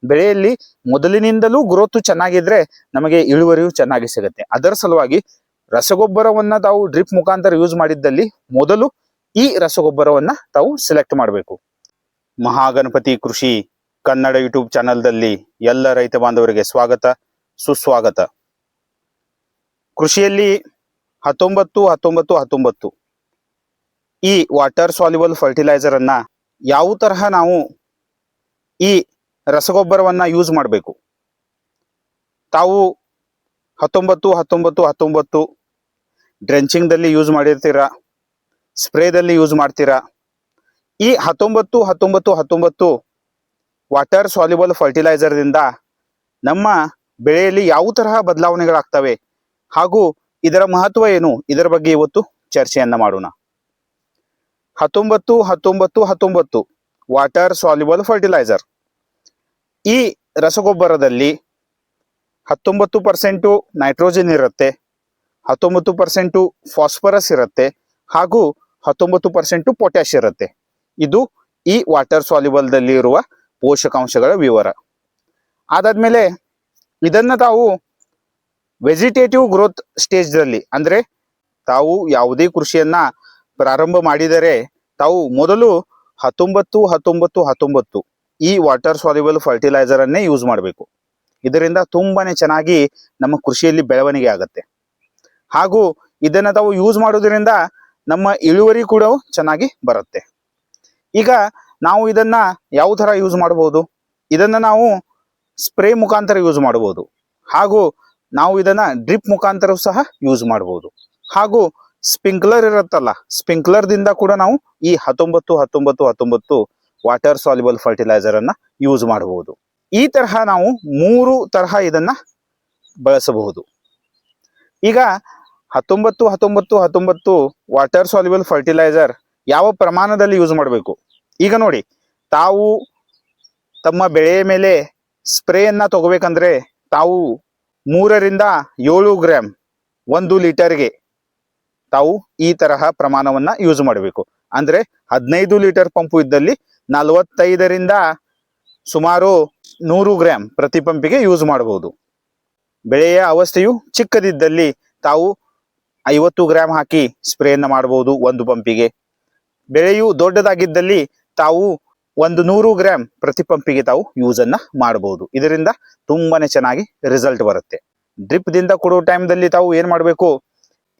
ಬೆಳೆಯಲ್ಲಿ ಮೊದಲಿನಿಂದಲೂ ಗ್ರೋತ್ ಚೆನ್ನಾಗಿದ್ರೆ ನಮಗೆ ಇಳುವರಿಯು ಚೆನ್ನಾಗಿ ಸಿಗುತ್ತೆ. ಅದರ ಸಲುವಾಗಿ ರಸಗೊಬ್ಬರವನ್ನ ತಾವು ಡ್ರಿಪ್ ಮುಖಾಂತರ ಯೂಸ್ ಮಾಡಿದ್ದಲ್ಲಿ ಮೊದಲು ಈ ರಸಗೊಬ್ಬರವನ್ನ ತಾವು ಸೆಲೆಕ್ಟ್ ಮಾಡಬೇಕು. ಮಹಾಗಣಪತಿ ಕೃಷಿ ಕನ್ನಡ ಯೂಟ್ಯೂಬ್ ಚಾನೆಲ್ದಲ್ಲಿ ಎಲ್ಲ ರೈತ ಬಾಂಧವರಿಗೆ ಸ್ವಾಗತ ಸುಸ್ವಾಗತ. ಕೃಷಿಯಲ್ಲಿ 19-19-19 ಈ ವಾಟರ್ ಸಾಲ್ಯುಬಲ್ ಫರ್ಟಿಲೈಸರ್ ಅನ್ನ ಯಾವ ತರಹ ನಾವು ಈ ರಸಗೊಬ್ಬರವನ್ನ ಯೂಸ್ ಮಾಡಬೇಕು. ತಾವು 19-19-19 ಡ್ರೆಂಚಿಂಗ್ ದಲ್ಲಿ ಯೂಸ್ ಮಾಡಿರ್ತೀರಾ, ಸ್ಪ್ರೇದಲ್ಲಿ ಯೂಸ್ ಮಾಡ್ತೀರಾ. ಈ 19-19-19 ವಾಟರ್ ಸಾಲ್ಯುಬಲ್ ಫರ್ಟಿಲೈಸರ್ ದಿಂದ ನಮ್ಮ ಬೆಳೆಯಲ್ಲಿ ಯಾವ ತರಹ ಬದಲಾವಣೆಗಳಾಗ್ತವೆ ಹಾಗೂ ಇದರ ಮಹತ್ವ ಏನು, ಇದರ ಬಗ್ಗೆ ಇವತ್ತು ಚರ್ಚೆಯನ್ನ ಮಾಡೋಣ. 19-19-19 ವಾಟರ್ ಸಾಲ್ಯುಬಲ್ ಫರ್ಟಿಲೈಸರ್. ಈ ರಸಗೊಬ್ಬರದಲ್ಲಿ 19% ನೈಟ್ರೋಜನ್ ಇರುತ್ತೆ, 19% ಫಾಸ್ಫರಸ್ ಇರುತ್ತೆ ಹಾಗೂ 19% ಪೊಟ್ಯಾಶ್ ಇರುತ್ತೆ. ಇದು ಈ ವಾಟರ್ ಸಾಲ್ಯುಬಲ್ ದಲ್ಲಿ ಇರುವ ಪೋಷಕಾಂಶಗಳ ವಿವರ. ಅದಾದ್ಮೇಲೆ ಇದನ್ನ ತಾವು ವೆಜಿಟೇಟಿವ್ ಗ್ರೋತ್ ಸ್ಟೇಜ್ ದಲ್ಲಿ, ಅಂದ್ರೆ ತಾವು ಯಾವುದೇ ಕೃಷಿಯನ್ನ ಪ್ರಾರಂಭ ಮಾಡಿದರೆ ತಾವು ಮೊದಲು 19-19-19 ಈ ವಾಟರ್ ಸಾಲ್ಯುಬಲ್ ಫರ್ಟಿಲೈಸರ್ ಅನ್ನೇ ಯೂಸ್ ಮಾಡಬೇಕು. ಇದರಿಂದ ತುಂಬಾನೇ ಚೆನ್ನಾಗಿ ನಮ್ಮ ಕೃಷಿಯಲ್ಲಿ ಬೆಳವಣಿಗೆ ಆಗುತ್ತೆ ಹಾಗೂ ಇದನ್ನ ತಾವು ಯೂಸ್ ಮಾಡೋದ್ರಿಂದ ನಮ್ಮ ಇಳುವರಿ ಕೂಡ ಚೆನ್ನಾಗಿ ಬರುತ್ತೆ. ಈಗ ನಾವು ಇದನ್ನ ಯಾವ ತರ ಯೂಸ್ ಮಾಡಬಹುದು? ಇದನ್ನ ನಾವು ಸ್ಪ್ರೇ ಮುಖಾಂತರ ಯೂಸ್ ಮಾಡಬಹುದು ಹಾಗೂ ನಾವು ಇದನ್ನ ಡ್ರಿಪ್ ಮುಖಾಂತರ ಸಹ ಯೂಸ್ ಮಾಡಬಹುದು ಹಾಗೂ ಸ್ಪ್ರಿಂಕ್ಲರ್ ಇರುತ್ತಲ್ಲ, ಸ್ಪ್ರಿಂಕ್ಲರ್ ದಿಂದ ಕೂಡ ನಾವು ಈ 19-19-19 ವಾಟರ್ ಸಾಲ್ಯುಬಲ್ ಫರ್ಟಿಲೈಸರ್ ಅನ್ನ ಯೂಸ್ ಮಾಡಬಹುದು. ಈ ತರಹ ನಾವು 3 ತರಹ ಇದನ್ನ ಬಳಸಬಹುದು. ಈಗ 19-19-19 ವಾಟರ್ ಸಾಲ್ಯುಬಲ್ ಫರ್ಟಿಲೈಸರ್ ಯಾವ ಪ್ರಮಾಣದಲ್ಲಿ ಯೂಸ್ ಮಾಡಬೇಕು? ಈಗ ನೋಡಿ, ತಾವು ತಮ್ಮ ಬೆಳೆಯ ಮೇಲೆ ಸ್ಪ್ರೇಯನ್ನ ತಗೋಬೇಕಂದ್ರೆ ತಾವು 3-7 ಗ್ರಾಮ್ 1 ಲೀಟರ್ಗೆ ತಾವು ಈ ತರಹ ಪ್ರಮಾಣವನ್ನ ಯೂಸ್ ಮಾಡಬೇಕು. ಅಂದ್ರೆ 15 ಲೀಟರ್ ಪಂಪು ಇದ್ದಲ್ಲಿ 45ರಿಂದ ಸುಮಾರು 100 ಗ್ರಾಮ್ ಪ್ರತಿ ಪಂಪಿಗೆ ಯೂಸ್ ಮಾಡಬಹುದು. ಬೆಳೆಯ ಅವಸ್ಥೆಯು ಚಿಕ್ಕದಿದ್ದಲ್ಲಿ ತಾವು 50 ಗ್ರಾಮ್ ಹಾಕಿ ಸ್ಪ್ರೇಯನ್ನ ಮಾಡಬಹುದು ಒಂದು ಪಂಪಿಗೆ. ಬೆಳೆಯು ದೊಡ್ಡದಾಗಿದ್ದಲ್ಲಿ ತಾವು 100 ಗ್ರಾಮ್ ಪ್ರತಿ ಪಂಪಿಗೆ ತಾವು ಯೂಸ್ ಅನ್ನ ಮಾಡಬಹುದು. ಇದರಿಂದ ತುಂಬಾನೇ ಚೆನ್ನಾಗಿ ರಿಸಲ್ಟ್ ಬರುತ್ತೆ. ಡ್ರಿಪ್ ದಿಂದ ಕೊಡೋ ಟೈಮ್ದಲ್ಲಿ ತಾವು ಏನ್ ಮಾಡಬೇಕು,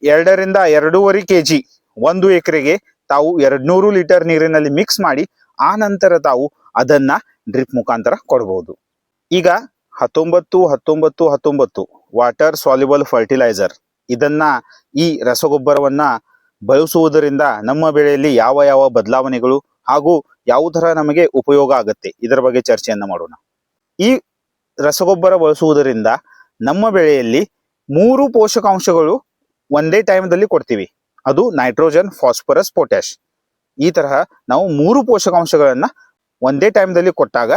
2ರಿಂದ 2.5 kg 1 ಎಕರೆಗೆ ತಾವು 200 ಲೀಟರ್ ನೀರಿನಲ್ಲಿ ಮಿಕ್ಸ್ ಮಾಡಿ ಆ ನಂತರ ತಾವು ಅದನ್ನ ಡ್ರಿಪ್ ಮುಖಾಂತರ ಕೊಡಬಹುದು. ಈಗ 19-19-19 ವಾಟರ್ ಸಾಲ್ಯುಬಲ್ ಫರ್ಟಿಲೈಸರ್ ಇದನ್ನ ಈ ರಸಗೊಬ್ಬರವನ್ನ ಬಳಸುವುದರಿಂದ ನಮ್ಮ ಬೆಳೆಯಲ್ಲಿ ಯಾವ ಯಾವ ಬದಲಾವಣೆಗಳು ಹಾಗೂ ಯಾವ ತರ ನಮಗೆ ಉಪಯೋಗ ಆಗುತ್ತೆ ಇದರ ಬಗ್ಗೆ ಚರ್ಚೆಯನ್ನ ಮಾಡೋಣ. ಈ ರಸಗೊಬ್ಬರ ಬಳಸುವುದರಿಂದ ನಮ್ಮ ಬೆಳೆಯಲ್ಲಿ 3 ಪೋಷಕಾಂಶಗಳು ಒಂದೇ ಟೈಮ್ದಲ್ಲಿ ಕೊಡ್ತೀವಿ. ಅದು ನೈಟ್ರೋಜನ್, ಫಾಸ್ಫರಸ್, ಪೊಟ್ಯಾಶ್. ಈ ತರಹ ನಾವು 3 ಪೋಷಕಾಂಶಗಳನ್ನ ಒಂದೇ ಟೈಮ್ದಲ್ಲಿ ಕೊಟ್ಟಾಗ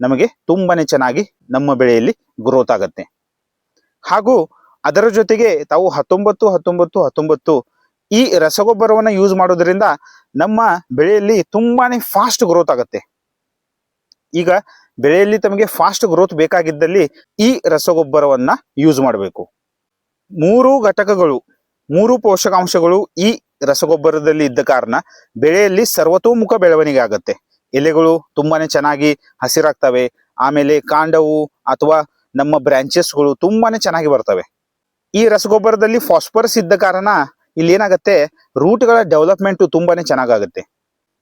ನಮಗೆ ತುಂಬಾನೇ ಚೆನ್ನಾಗಿ ನಮ್ಮ ಬೆಳೆಯಲ್ಲಿ ಗ್ರೋತ್ ಆಗುತ್ತೆ. ಹಾಗೂ ಅದರ ಜೊತೆಗೆ ತಾವು 19-19-19 ಈ ರಸಗೊಬ್ಬರವನ್ನ ಯೂಸ್ ಮಾಡೋದ್ರಿಂದ ನಮ್ಮ ಬೆಳೆಯಲ್ಲಿ ತುಂಬಾನೇ ಫಾಸ್ಟ್ ಗ್ರೋತ್ ಆಗುತ್ತೆ. ಈಗ ಬೆಳೆಯಲ್ಲಿ ತಮಗೆ ಫಾಸ್ಟ್ ಗ್ರೋತ್ ಬೇಕಾಗಿದ್ದಲ್ಲಿ ಈ ರಸಗೊಬ್ಬರವನ್ನ ಯೂಸ್ ಮಾಡಬೇಕು. 3 ಘಟಕಗಳು, 3 ಪೋಷಕಾಂಶಗಳು ಈ ರಸಗೊಬ್ಬರದಲ್ಲಿ ಇದ್ದ ಕಾರಣ ಬೆಳೆಯಲ್ಲಿ ಸರ್ವತೋಮುಖ ಬೆಳವಣಿಗೆ ಆಗುತ್ತೆ. ಎಲೆಗಳು ತುಂಬಾನೇ ಚೆನ್ನಾಗಿ ಹಸಿರಾಗ್ತವೆ, ಆಮೇಲೆ ಕಾಂಡವು ಅಥವಾ ನಮ್ಮ ಬ್ರಾಂಚಸ್ಗಳು ತುಂಬಾನೇ ಚೆನ್ನಾಗಿ ಬರ್ತವೆ. ಈ ರಸಗೊಬ್ಬರದಲ್ಲಿ ಫಾಸ್ಫರಸ್ ಇದ್ದ ಕಾರಣ ಇಲ್ಲಿ ಏನಾಗುತ್ತೆ, ರೂಟ್ಗಳ ಡೆವಲಪ್ಮೆಂಟ್ ತುಂಬಾನೇ ಚೆನ್ನಾಗಾಗುತ್ತೆ.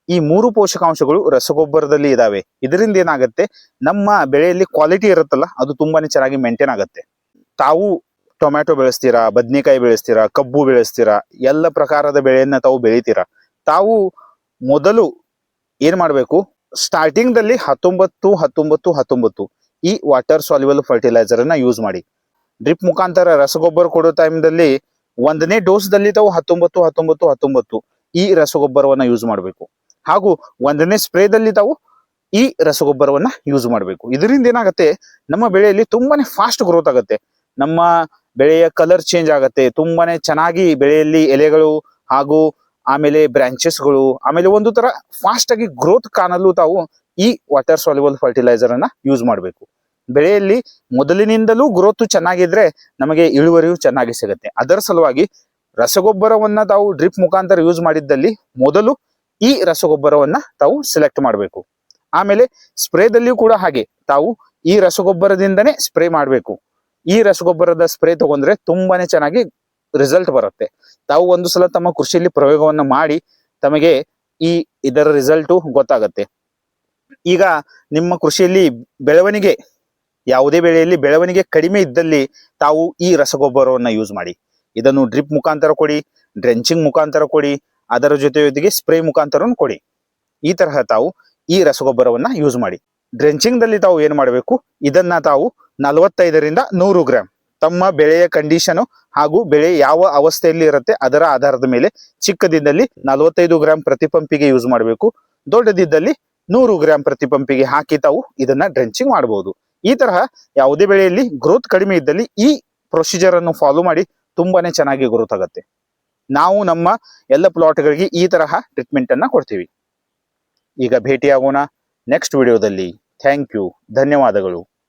ಈ 3 ಪೋಷಕಾಂಶಗಳು ರಸಗೊಬ್ಬರದಲ್ಲಿ ಇದಾವೆ. ಇದರಿಂದ ಏನಾಗುತ್ತೆ, ನಮ್ಮ ಬೆಳೆಯಲ್ಲಿ ಕ್ವಾಲಿಟಿ ಇರುತ್ತಲ್ಲ ಅದು ತುಂಬಾನೇ ಚೆನ್ನಾಗಿ ಮೇಂಟೈನ್ ಆಗುತ್ತೆ. ತಾವು ಟೊಮ್ಯಾಟೊ ಬೆಳೆಸ್ತೀರಾ, ಬದನೆಕಾಯಿ ಬೆಳೆಸ್ತೀರಾ, ಕಬ್ಬು ಬೆಳೆಸ್ತೀರಾ, ಎಲ್ಲ ಪ್ರಕಾರದ ಬೆಳೆಯನ್ನ ತಾವು ಬೆಳಿತೀರಾ. ತಾವು ಮೊದಲು ಏನ್ ಮಾಡಬೇಕು, ಸ್ಟಾರ್ಟಿಂಗ್ ದಲ್ಲಿ 19-19-19 ಈ ವಾಟರ್ ಸಾಲ್ಯುಬಲ್ ಫರ್ಟಿಲೈಸರ್ ಅನ್ನ ಯೂಸ್ ಮಾಡಿ. ಡ್ರಿಪ್ ಮುಖಾಂತರ ರಸಗೊಬ್ಬರ ಕೊಡೋ ಟೈಮ್ದಲ್ಲಿ 1ನೇ ಡೋಸ್ದಲ್ಲಿ ತಾವು 19-19-19 ಈ ರಸಗೊಬ್ಬರವನ್ನ ಯೂಸ್ ಮಾಡಬೇಕು ಹಾಗೂ 1ನೇ ಸ್ಪ್ರೇದಲ್ಲಿ ತಾವು ಈ ರಸಗೊಬ್ಬರವನ್ನ ಯೂಸ್ ಮಾಡಬೇಕು. ಇದರಿಂದ ಏನಾಗುತ್ತೆ, ನಮ್ಮ ಬೆಳೆಯಲ್ಲಿ ತುಂಬಾನೇ ಫಾಸ್ಟ್ ಗ್ರೋತ್ ಆಗುತ್ತೆ. ನಮ್ಮ ಬೆಳೆಯ ಕಲರ್ ಚೇಂಜ್ ಆಗುತ್ತೆ, ತುಂಬಾನೇ ಚೆನ್ನಾಗಿ ಬೆಳೆಯಲ್ಲಿ ಎಲೆಗಳು ಹಾಗೂ ಆಮೇಲೆ ಬ್ರಾಂಚಸ್ಗಳು, ಆಮೇಲೆ ಒಂದು ತರ ಫಾಸ್ಟ್ ಆಗಿ ಗ್ರೋತ್ ಕಾಣಲು ತಾವು ಈ ವಾಟರ್ ಸಾಲ್ಯುಬಲ್ ಫರ್ಟಿಲೈಸರ್ ಅನ್ನ ಯೂಸ್ ಮಾಡಬೇಕು. ಬೆಳೆಯಲ್ಲಿ ಮೊದಲಿನಿಂದಲೂ ಗ್ರೋತ್ ಚೆನ್ನಾಗಿದ್ರೆ ನಮಗೆ ಇಳುವರಿಯು ಚೆನ್ನಾಗಿ ಸಿಗುತ್ತೆ. ಅದರ ಸಲುವಾಗಿ ರಸಗೊಬ್ಬರವನ್ನ ತಾವು ಡ್ರಿಪ್ ಮುಖಾಂತರ ಯೂಸ್ ಮಾಡಿದ್ದಲ್ಲಿ ಮೊದಲು ಈ ರಸಗೊಬ್ಬರವನ್ನ ತಾವು ಸೆಲೆಕ್ಟ್ ಮಾಡಬೇಕು. ಆಮೇಲೆ ಸ್ಪ್ರೇದಲ್ಲಿಯೂ ಕೂಡ ಹಾಗೆ ತಾವು ಈ ರಸಗೊಬ್ಬರದಿಂದನೇ ಸ್ಪ್ರೇ ಮಾಡಬೇಕು. ಈ ರಸಗೊಬ್ಬರದ ಸ್ಪ್ರೇ ತಗೊಂಡ್ರೆ ತುಂಬಾನೇ ಚೆನ್ನಾಗಿ ರಿಸಲ್ಟ್ ಬರುತ್ತೆ. ತಾವು ಒಂದು ಸಲ ತಮ್ಮ ಕೃಷಿಯಲ್ಲಿ ಪ್ರಯೋಗವನ್ನ ಮಾಡಿ ತಮಗೆ ಇದರ ರಿಸಲ್ಟು ಗೊತ್ತಾಗತ್ತೆ. ಈಗ ನಿಮ್ಮ ಕೃಷಿಯಲ್ಲಿ ಬೆಳವಣಿಗೆ, ಯಾವುದೇ ಬೆಳೆಯಲ್ಲಿ ಬೆಳವಣಿಗೆ ಕಡಿಮೆ ಇದ್ದಲ್ಲಿ ತಾವು ಈ ರಸಗೊಬ್ಬರವನ್ನ ಯೂಸ್ ಮಾಡಿ. ಇದನ್ನು ಡ್ರಿಪ್ ಮುಖಾಂತರ ಕೊಡಿ, ಡ್ರೆಂಚಿಂಗ್ ಮುಖಾಂತರ ಕೊಡಿ, ಅದರ ಜೊತೆಗೆ ಸ್ಪ್ರೇ ಮುಖಾಂತರ ಕೊಡಿ. ಈ ತರಹ ತಾವು ಈ ರಸಗೊಬ್ಬರವನ್ನ ಯೂಸ್ ಮಾಡಿ. ಡ್ರೆಂಚಿಂಗ್ ದಲ್ಲಿ ತಾವು ಏನ್ ಮಾಡಬೇಕು, ಇದನ್ನ ತಾವು 45ರಿಂದ 100 ಗ್ರಾಂ ತಮ್ಮ ಬೆಳೆಯ ಕಂಡೀಷನ್ ಹಾಗೂ ಬೆಳೆ ಯಾವ ಅವಸ್ಥೆಯಲ್ಲಿ ಇರುತ್ತೆ ಅದರ ಆಧಾರದ ಮೇಲೆ, ಚಿಕ್ಕದಿದ್ದಲ್ಲಿ 45 ಗ್ರಾಂ ಪ್ರತಿ ಪಂಪಿಗೆ ಯೂಸ್ ಮಾಡಬೇಕು, ದೊಡ್ಡದಿದ್ದಲ್ಲಿ 100 ಗ್ರಾಂ ಪ್ರತಿ ಪಂಪಿಗೆ ಹಾಕಿ ತಾವು ಇದನ್ನ ಡ್ರೆಂಚಿಂಗ್ ಮಾಡಬಹುದು. ಈ ತರಹ ಯಾವುದೇ ಬೆಳೆಯಲ್ಲಿ ಗ್ರೋತ್ ಕಡಿಮೆ ಇದ್ದಲ್ಲಿ ಈ ಪ್ರೊಸೀಜರ್ ಅನ್ನು ಫಾಲೋ ಮಾಡಿ ತುಂಬಾನೇ ಚೆನ್ನಾಗಿ ಗ್ರೋತ್ ಆಗುತ್ತೆ. ನಾವು ನಮ್ಮ ಎಲ್ಲ ಪ್ಲಾಟ್ಗಳಿಗೆ ಈ ತರಹ ಟ್ರೀಟ್ಮೆಂಟ್ ಅನ್ನ ಕೊಡ್ತೀವಿ. ಈಗ ಭೇಟಿಯಾಗೋಣ ನೆಕ್ಸ್ಟ್ ವಿಡಿಯೋದಲ್ಲಿ. ಥ್ಯಾಂಕ್ ಯು, ಧನ್ಯವಾದಗಳು.